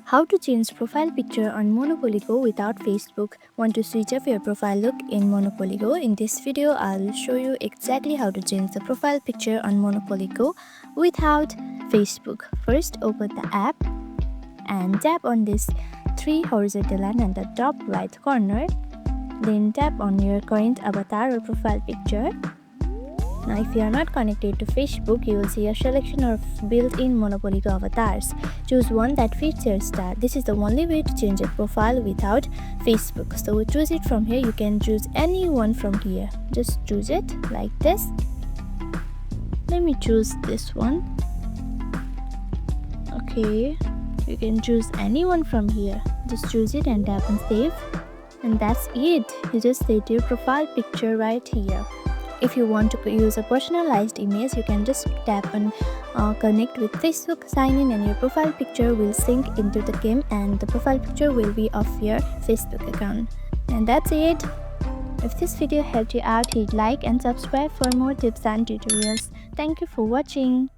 How to change profile picture on Monopoly Go without Facebook. Want to switch up your profile look in Monopoly Go? In this video, I'll show you exactly how to change the profile picture on Monopoly Go without Facebook. First, open the app and tap on this three horizontal line at the top right corner. Then tap on your current avatar or profile picture. Now, if you are not connected to Facebook, you will see a selection of built-in Monopoly Go avatars. Choose one that fits your style. This is the only way to change a profile without Facebook. So choose it from here. You can choose any one from here. Just choose it like this. Let me choose this one. Okay, you can choose any one from here. Just choose it and tap on save. And that's it. You just set your profile picture right here. If you want to use a personalized image, you can just tap on connect with Facebook, sign in, and your profile picture will sync into the game and the profile picture will be of your Facebook account. And that's it. If this video helped you out, hit like and subscribe for more tips and tutorials. Thank you for watching.